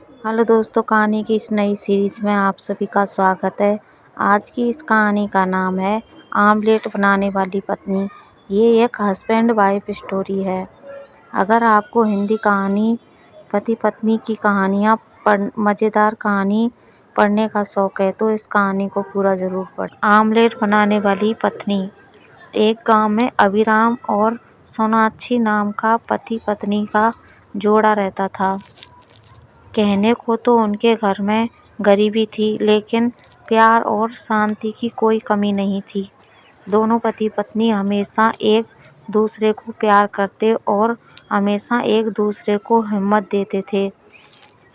Hello दोस्तों, कहानी की इस नई सीरीज में आप सभी का स्वागत है। आज की इस कहानी का नाम है आमलेट बनाने वाली पत्नी। ये एक हस्बैंड वाइफ स्टोरी है। अगर आपको हिंदी कहानी, पति पत्नी की कहानियाँ मज़ेदार कहानी पढ़ने का शौक है तो इस कहानी को पूरा ज़रूर पढ़ें। आमलेट बनाने वाली पत्नी। एक गांव में अभिराम और सोनाक्षी नाम का पति पत्नी का जोड़ा रहता था। कहने को तो उनके घर में गरीबी थी, लेकिन प्यार और शांति की कोई कमी नहीं थी। दोनों पति पत्नी हमेशा एक दूसरे को प्यार करते और हमेशा एक दूसरे को हिम्मत देते थे।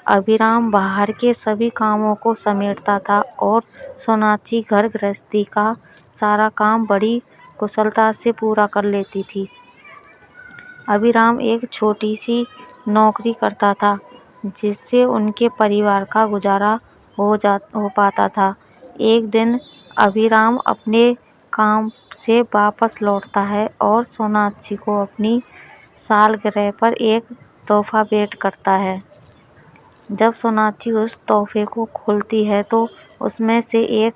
अभिराम बाहर के सभी कामों को समेटता था और सोनाक्षी घर गृहस्थी का सारा काम बड़ी कुशलता से पूरा कर लेती थी। अभिराम एक छोटी सी नौकरी करता था, जिससे उनके परिवार का गुजारा हो पाता था। एक दिन अभिराम अपने काम से वापस लौटता है और सोनाक्षी को अपनी सालगिरह पर एक तोहफा भेंट करता है। जब सोनाक्षी उस तोहफे को खोलती है तो उसमें से एक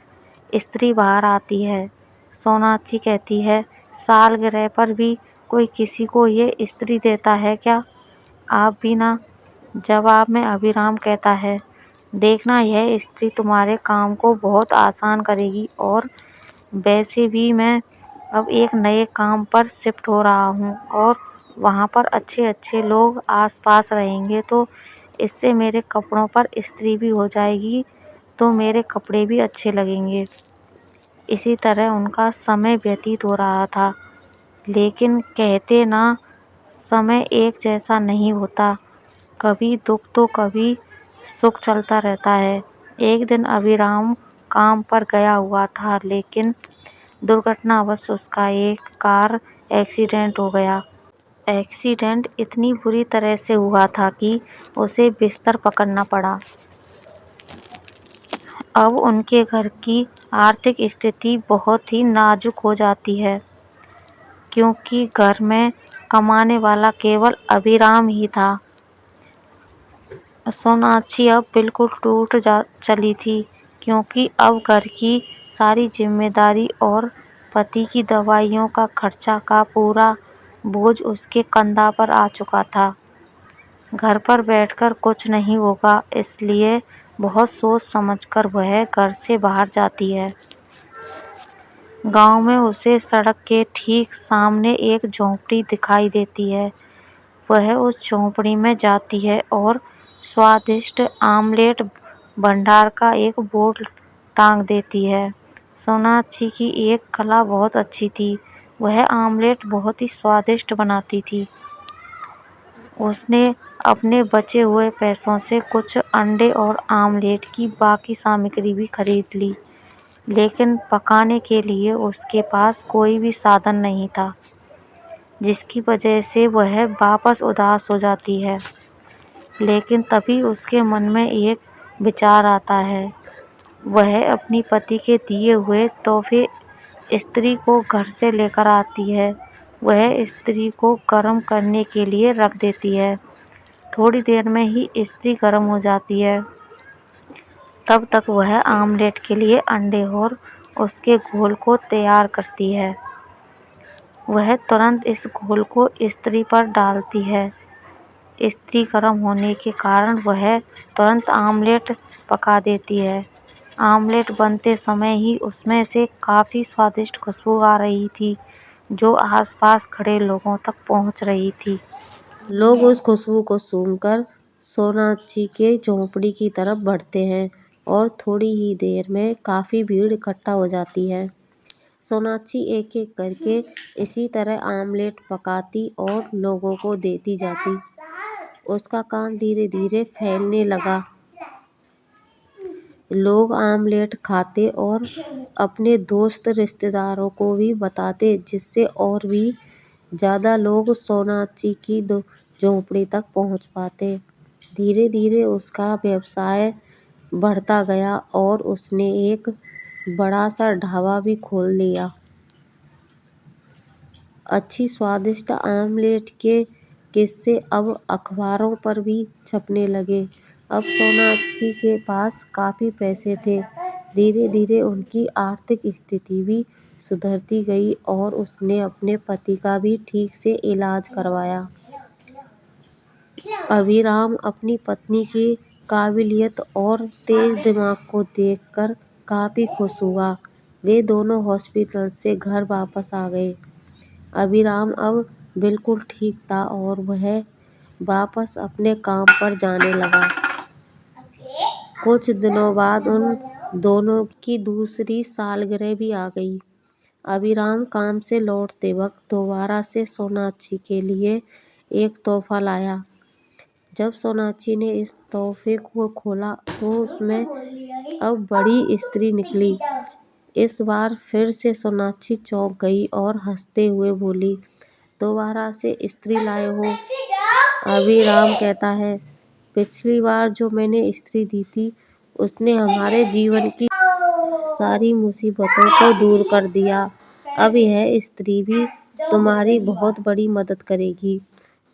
स्त्री बाहर आती है। सोनाक्षी कहती है, सालगिरह पर भी कोई किसी को ये स्त्री देता है क्या? आप भी ना। जवाब में अभिराम कहता है, देखना, यह स्त्री तुम्हारे काम को बहुत आसान करेगी और वैसे भी मैं अब एक नए काम पर शिफ्ट हो रहा हूँ और वहाँ पर अच्छे अच्छे लोग आसपास रहेंगे, तो इससे मेरे कपड़ों पर इस्त्री भी हो जाएगी तो मेरे कपड़े भी अच्छे लगेंगे। इसी तरह उनका समय व्यतीत हो रहा था। लेकिन कहते ना, समय एक जैसा नहीं होता, कभी दुख तो कभी सुख चलता रहता है। एक दिन अभिराम काम पर गया हुआ था, लेकिन दुर्घटनावश उसका एक कार एक्सीडेंट हो गया। एक्सीडेंट इतनी बुरी तरह से हुआ था कि उसे बिस्तर पकड़ना पड़ा। अब उनके घर की आर्थिक स्थिति बहुत ही नाजुक हो जाती है, क्योंकि घर में कमाने वाला केवल अभिराम ही था। सोनाक्षी अब बिल्कुल टूट चली थी, क्योंकि अब घर की सारी जिम्मेदारी और पति की दवाइयों का खर्चा का पूरा बोझ उसके कंधा पर आ चुका था। घर पर बैठकर कुछ नहीं होगा, इसलिए बहुत सोच समझकर वह घर से बाहर जाती है। गांव में उसे सड़क के ठीक सामने एक झोंपड़ी दिखाई देती है। वह उस झोंपड़ी में जाती है और स्वादिष्ट आमलेट भंडार का एक बोर्ड टांग देती है। सोनाक्षी की एक कला बहुत अच्छी थी, वह आमलेट बहुत ही स्वादिष्ट बनाती थी। उसने अपने बचे हुए पैसों से कुछ अंडे और आमलेट की बाकी सामग्री भी खरीद ली, लेकिन पकाने के लिए उसके पास कोई भी साधन नहीं था, जिसकी वजह से वह वापस उदास हो जाती है। लेकिन तभी उसके मन में एक विचार आता है। वह अपनी पति के दिए हुए तोहफे स्त्री को घर से लेकर आती है। वह स्त्री को गर्म करने के लिए रख देती है। थोड़ी देर में ही स्त्री गर्म हो जाती है। तब तक वह आमलेट के लिए अंडे और उसके घोल को तैयार करती है। वह तुरंत इस घोल को स्त्री पर डालती है। स्त्री गर्म होने के कारण वह तुरंत आमलेट पका देती है। आमलेट बनते समय ही उसमें से काफ़ी स्वादिष्ट खुशबू आ रही थी, जो आसपास खड़े लोगों तक पहुंच रही थी। लोग उस खुशबू को सूंघकर सोनाक्षी के झोंपड़ी की तरफ बढ़ते हैं और थोड़ी ही देर में काफ़ी भीड़ इकट्ठा हो जाती है। सोनाक्षी एक एक करके इसी तरह आमलेट पकाती और लोगों को देती जाती। उसका काम धीरे धीरे फैलने लगा। लोग आमलेट खाते और अपने दोस्त रिश्तेदारों को भी बताते, जिससे और भी ज़्यादा लोग सोनाक्षी की झोंपड़ी तक पहुंच पाते। धीरे धीरे उसका व्यवसाय बढ़ता गया और उसने एक बड़ा सा ढाबा भी खोल लिया। अच्छी स्वादिष्ट आमलेट के किस्से अब अखबारों पर भी छपने लगे। अब सोनाक्षी के पास काफ़ी पैसे थे। धीरे धीरे उनकी आर्थिक स्थिति भी सुधरती गई और उसने अपने पति का भी ठीक से इलाज करवाया। अभिराम अपनी पत्नी की काबिलियत और तेज दिमाग को देखकर काफ़ी खुश हुआ। वे दोनों हॉस्पिटल से घर वापस आ गए। अभिराम अब बिल्कुल ठीक था और वह वापस अपने काम पर जाने लगा। कुछ दिनों बाद उन दोनों की दूसरी सालगिरह भी आ गई। अभिराम काम से लौटते वक्त दोबारा से सोनाक्षी के लिए एक तोहफा लाया। जब सोनाक्षी ने इस तोहफे को खोला तो उसमें अब बड़ी इस्त्री निकली। इस बार फिर से सोनाक्षी चौंक गई और हंसते हुए बोली, दोबारा से इस्त्री लाए हो? अभिराम कहता है, पिछली बार जो मैंने इस्त्री दी थी उसने हमारे जीवन की सारी मुसीबतों को दूर कर दिया। अब यह इस्त्री भी तुम्हारी बहुत बड़ी मदद करेगी।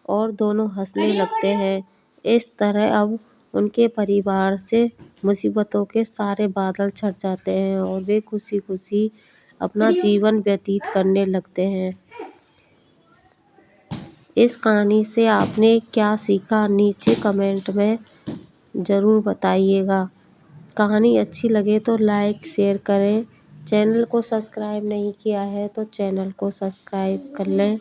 और दोनों हंसने लगते हैं। इस तरह अब उनके परिवार से मुसीबतों के सारे बादल छट जाते हैं और वे खुशी खुशी अपना जीवन व्यतीत करने लगते हैं। इस कहानी से आपने क्या सीखा, नीचे कमेंट में ज़रूर बताइएगा। कहानी अच्छी लगे तो लाइक शेयर करें। चैनल को सब्सक्राइब नहीं किया है तो चैनल को सब्सक्राइब कर लें।